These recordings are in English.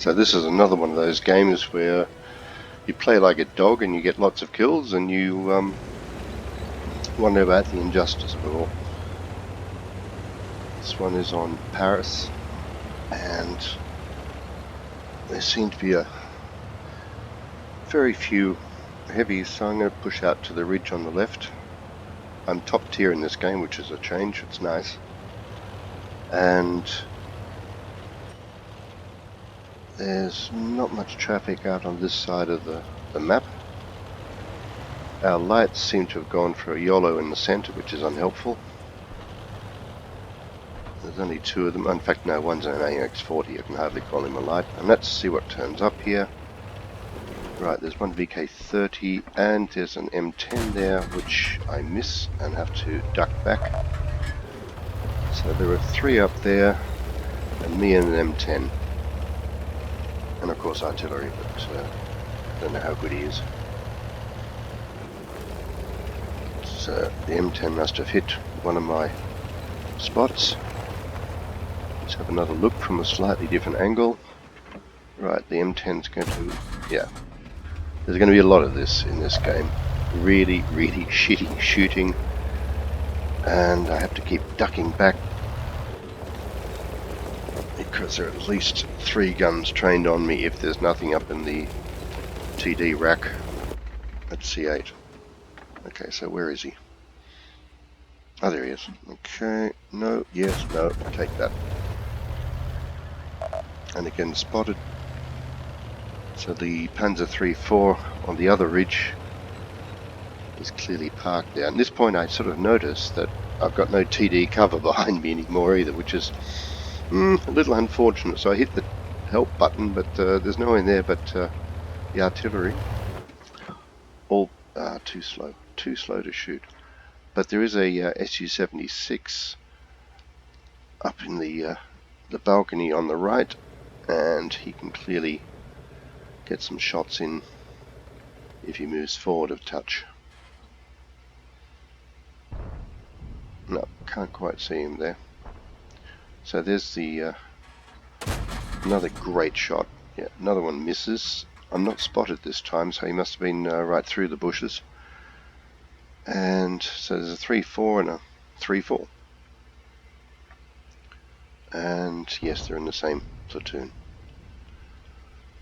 So this is another one of those games where you play like a dog and you get lots of kills, and you wonder about the injustice of it all. This one is on Paris, and there seem to be a very few heavies, so I'm going to push out to the ridge on the left. I'm top tier in this game, which is a change. It's nice. And there's not much traffic out on this side of the map. Our lights seem to have gone for a YOLO in the center, which is unhelpful. There's only two of them. In fact, no, one's an AX40. You can hardly call him a light. And let's see what turns up here. Right, there's one VK30 and there's an M10 there, which I miss and have to duck back. So there are three up there, and me and an M10. And of course artillery, but I don't know how good he is. So the M10 must have hit one of my spots. Let's have another look from a slightly different angle. Right, the M10's going to, yeah. There's going to be a lot of this in this game. Really, really shitty shooting. And I have to keep ducking back because there are at least 3 guns trained on me if there's nothing up in the TD rack at C8. Okay, so where is he? Oh, there he is. Okay, no, yes, no, take that. And again spotted. So the Panzer III-4 on the other ridge is clearly parked there. And at this point I sort of noticed that I've got no TD cover behind me anymore either, which is a little unfortunate. So I hit the help button, but there's no one there but the artillery. All too slow to shoot. But there is a Su-76 up in the balcony on the right, and he can clearly get some shots in if he moves forward a touch. No, can't quite see him there. So there's the another great shot. Yeah, another one misses. I'm not spotted this time, so he must have been right through the bushes. And so there's a 3-4 and a 3-4. And yes, they're in the same platoon.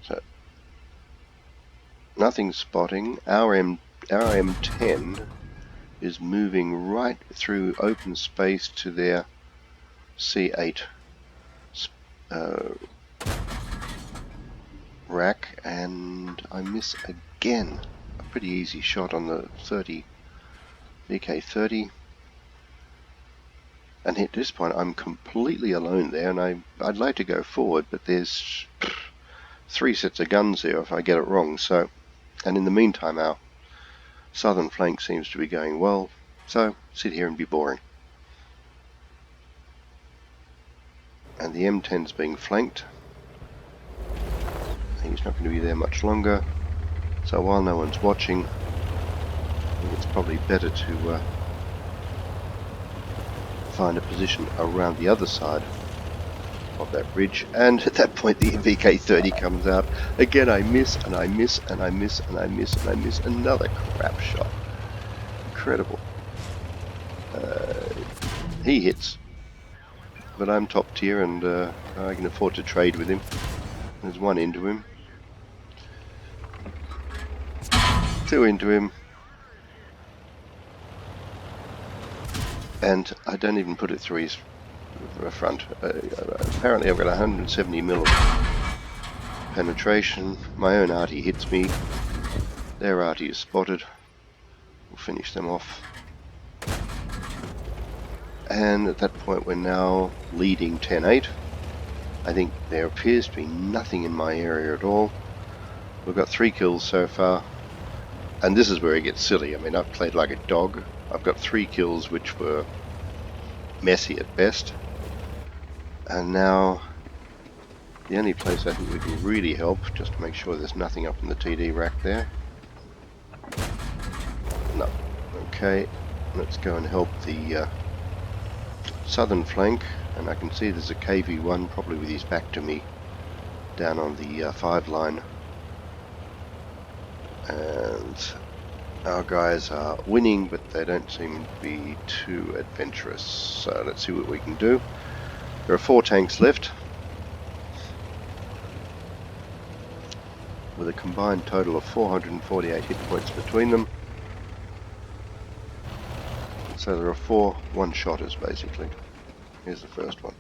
So nothing spotting. Our M10 is moving right through open space to their C8 rack, and I miss again. A pretty easy shot on the 30 VK30. And at this point I'm completely alone there, and I'd like to go forward, but there's 3 sets of guns there if I get it wrong. So, and in the meantime our southern flank seems to be going well, so sit here and be boring. And the M10's being flanked. He's not going to be there much longer, so while no one's watching, I think it's probably better to find a position around the other side of that ridge. And at that point the VK30 comes out. Again I miss, and I miss, and I miss, and I miss, and I miss. Another crap shot. Incredible. He hits, but I'm top tier, and I can afford to trade with him. There's 1 into him, 2 into him, and I don't even put it through his front. Apparently I've got 170 mil of penetration. My own arty hits me. Their arty is spotted. We'll finish them off. And at that point we're now leading 10-8. I think there appears to be nothing in my area at all. We've got 3 kills so far. And this is where it gets silly. I mean, I've played like a dog. I've got 3 kills which were messy at best. And now the only place I think we can really help, just to make sure there's nothing up in the TD rack there. No. Okay, let's go and help the southern flank. And I can see there's a KV-1 probably with his back to me down on the 5 line, and our guys are winning, but they don't seem to be too adventurous. So let's see what we can do. There are 4 tanks left, with a combined total of 448 hit points between them. So there are 4 one-shotters basically. Here's the first one.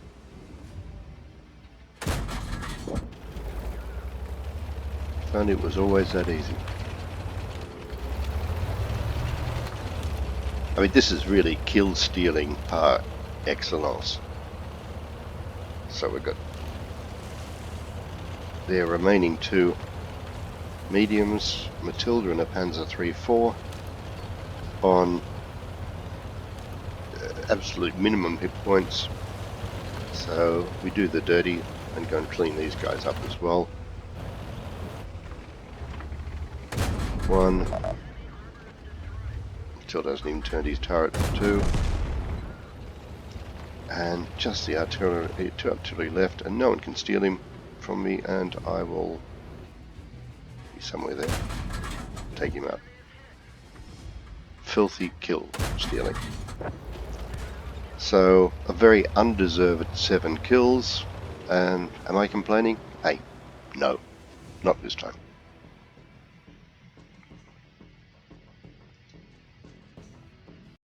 If only it was always that easy. I mean, this is really kill stealing par excellence. So we've got their remaining 2 mediums, Matilda and a Panzer III-4, on absolute minimum hit points. So we do the dirty and go and clean these guys up as well. 1. Matilda hasn't even turned his turret for 2. And just the artillery, 2 artillery left, and no one can steal him from me, and I will be somewhere there. Take him out. Filthy kill stealing. So a very undeserved 7 kills, and am I complaining? Hey, no, not this time.